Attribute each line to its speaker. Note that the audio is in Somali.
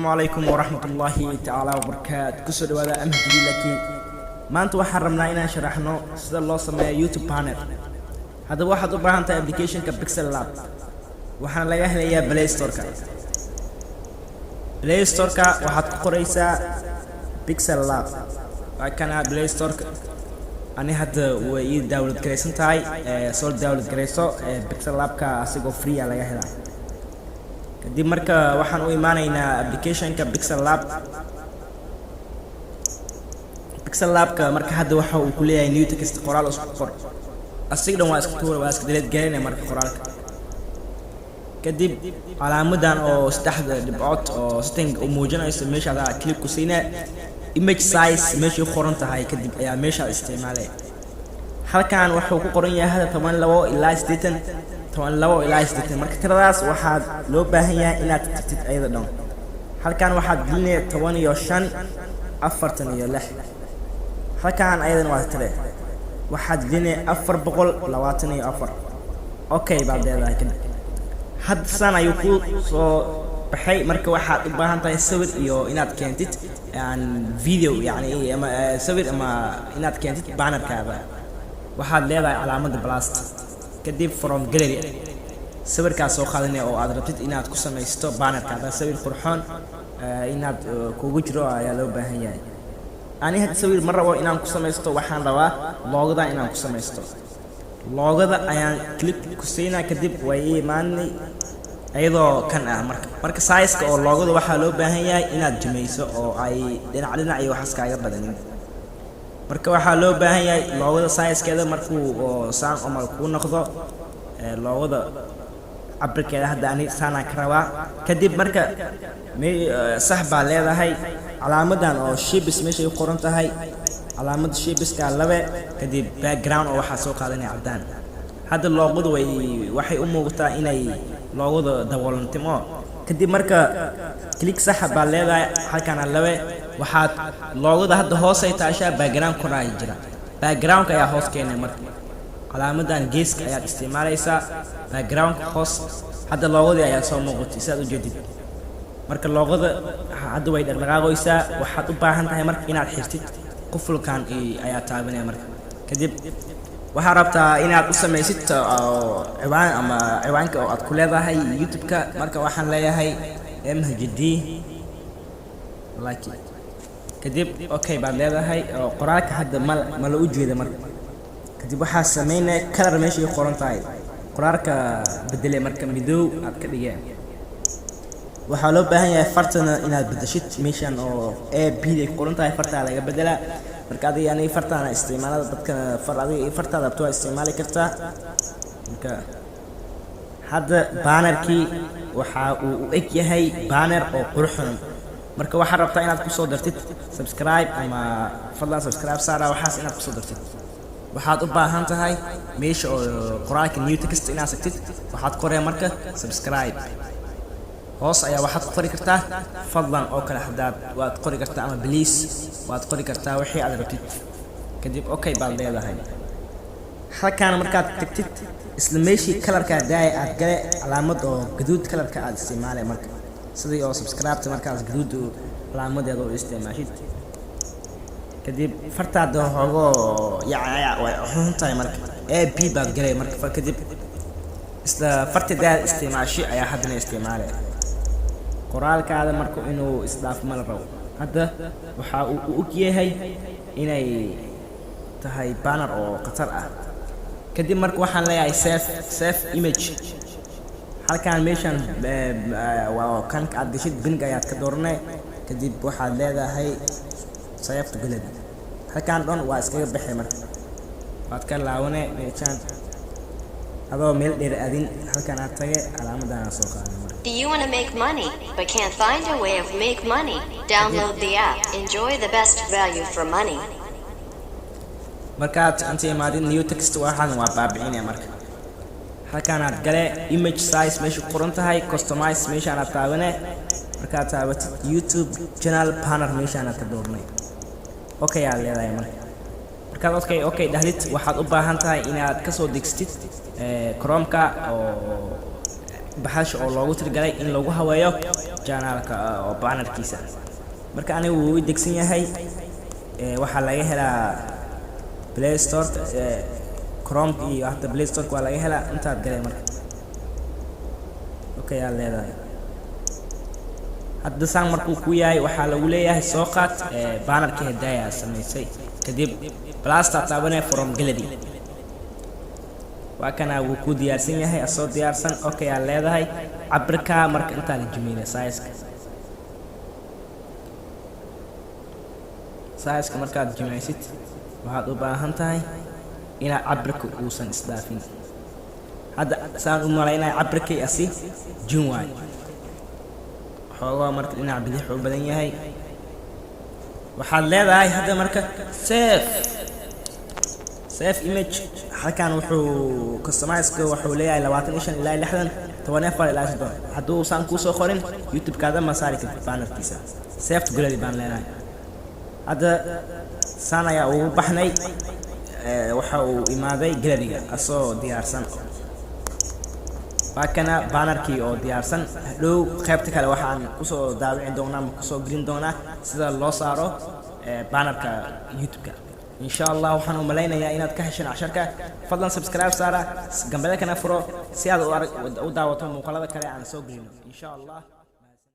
Speaker 1: السلام عليكم ورحمة الله تعالى وبركاته. كسر وهذا أمهد لك ما أنت وحرمنا إن شرحنا سيد الله سماه يوتيوب بانر. هذا واحد طبعا أنت أبليكيشن كبيكسل لاب وحنا لقاه ليا بلاي ستور بلاي ستور واحد قريسة بيكسل لاب وكان بلاي ستور أنا هذا ويي داونلود كريسن تاي سول داونلود كريسو بيكسل لاب كأسيقو فري على هذا دي مركا waxaan u iimaanaynaa application-ka Pixel Lab ka marka hadda waxa uu ku leeyahay new text qoraal isku qor asiga dhan waa iska tuur waa iska delete gareynaa marka qoraalka kadib calaamadan oo saddexda dhibcood oo setting u muujinayso meesha aad click ku siinaa image size meesha ay qoran tahay kadib ayaa meesha isticmaalay halkan waxa uu ku qoran yahay 12 ilaa 80 لو إلى إستيت مركز تراس واحد لو باهية إلى تكتت أيضا دون هل كان واحد جلني تواني يوشان أفرتني يلح هل كان أيضا واحد جلني أفر بقول لواتني أفر أوكي بعد ذلك حد سنة يقول بحي مركز واحد باهن تاي سوير يو إنات كانتت يعني فيديو يعني إيه أما سوير أما إنات كانتت بانر كذا واحد ليه علامة بلاست كديب from gallery صور كاسو خالني أو أدربت إناد كوسام يستو بانر كذا صور فرحان إناد كوجرو يا لو بهيا أنا هاد صور مرة وإناد كوسام يستو وحنا روا لوجدا إناد كوسام يستو لوجدا أيان كليك كوسينا كديب ويا ماني أيضا كان مرك سايس أو لوجدا وحلو بهيا إناد جميسو أو أي لنا علينا أي وحس كاير بدنين marka waxa loo baahan yahay loogada size-keeda markuu saan ama ku noqdo loogada cabirkeeda hadda ani saana ka rabaa kadib marka sax baa leedahay calaamadan oo shapes meesha ay qoran tahay calaamad shapeska laba kadib background oo waxa soo qaadanay cadaan hadda loogadu waxay u muuqataa inay loogada daboolantimo kadib marka click sax baa leedahay halkan laba waxaad loogada hadda hoos ay taashaa background ku raay jira background ayaa hoos keenay marka calaamadan geeska ayaa isticmaalaysaa background hoos hadda loogada ayaa soo muuqatay saad u jeedid marka loogada hadda way dhaqdhaqaaqaysaa waxaad u baahan tahay marka inaad xirtid qufulkan ayaa taabanaya marka kadib waxaa rabtaa inaad u samaysid ciwaan ama ciwaanka oo aad ku leedahay YouTube-ka marka waxaan leeyahay MHD like kadib okay baad leedahay qoraalka hadda ma la u jeedo marka kadib waxa sameynaa color meesha ay qoran tahay qoraalka bedelay marka midow aad ka dhigeen waxa loo baahan yahay fartana inaad bedeshid meeshan oo AB ay qoran tahay farta laga bedelaa marka adiga yani fartana isticmaalada dadka fartada abto isticmaali kartaa marka hadda bannerkii waxa uu eg yahay banner oo qurxoon marka waxa rabtaa inaad ku soo dartid subscribe ama fadlan subscribe saara waxaas inaad ku soo dartid waxaad u baahan tahay meesha oo qoraalka new text inaad sagtid waxaad qoree marka subscribe hoos ayaa waxaad ku qori kartaa fadlan oo kale hadaad waad qori kartaa ama please waad qori kartaa wixii aad rabtid kadib okay baad leedahay halkaan markaad tagtid isla meeshii colorka daay aad gale calaamad oo gaduud colorka aad isticmaalay marka sidii oo subscribe markaas gaduud calaamadeeda oo isticmaashid kadib fartaada hoogo way xuntahay marka AB baad galay marka kadib isla fartada isticmaashi ayaa hadana isticmaalay qoraalkaada marka inuu isdaaf mal rabo hadda waxa uu og yahay inay tahay banner oo qatar ah kadib marka waxaan leeyahay save image halkaan meeshan waa kan aad gashid bing ayaad ka dooranay kadib waxaad leedahay save to gallery halkaan dhan waa iskaga bixay marka waad ka laawanay meeshan adoo meel dheer aadin halkaan aad tagay calaamadan soo qaaday marka
Speaker 2: Do you want to make money but can't find a way of make money? Download the app. Enjoy the best value for money.
Speaker 1: markaad inta imaadin new text waxaan waa baabicinaya marka halkaan aad gale image size meesha qoran tahay customize meesha aad taabanay markaad taabatid YouTube channel banner meesha aad ka dooranay okay aad leedahay markaad okay dhahlid waxaad u baahan tahay inaad ka soo degsatid Chrome-ka oo baxash oo loogu tirgalay in lagu haweeyo channelka oo bannerkiisa marka aniga wuu degsan yahay waxa laga helaa Play Store Chrome iyo hata Play Store waa laga helaa intaad galay marka okay yaa leedahay hadda saan markuu ku yahay waxa lagu leeyahay soo qaad bannerka hidaya samaysay kadib plaster taabanay from gallery waa kana uu ku diyaarsan yahay asoo diyaarsan okay yaa leedahay cabirka marka inta la jimiina size markaad jimicsid waxaad u baahan tahay ina cabirka uusan isdaafin hadda saan u maleynaa cabirkay asi junway xoogaa marka dhinac bidix u badan yahay waxaad leedahay hadda marka save image halkan wuxuu customize-ka wuxuu leeyahay 25 ilaa 60 14 ilaa 60 hadduu saan ku soo qorin YouTube kaada ma saari kartid bannerkiisa save to gallery baan leenahay hadda saan ayaa ugu baxnay waxa uu imaaday gallery-ga asoo diyaarsan baakana bannerkii oo diyaarsan dhow qaybta kale waxaan ku soo daawicin doonaa ma ku soo gelin doonaa sida loo saaro bannerka YouTube-ka إن شاء الله وحنا ملاينا إن تكهشنا عشركة فضلا سبسكرايب سارة جنبنا كنا فرو سياد ودعوتهم وقلبك عليه عن سوق إن شاء الله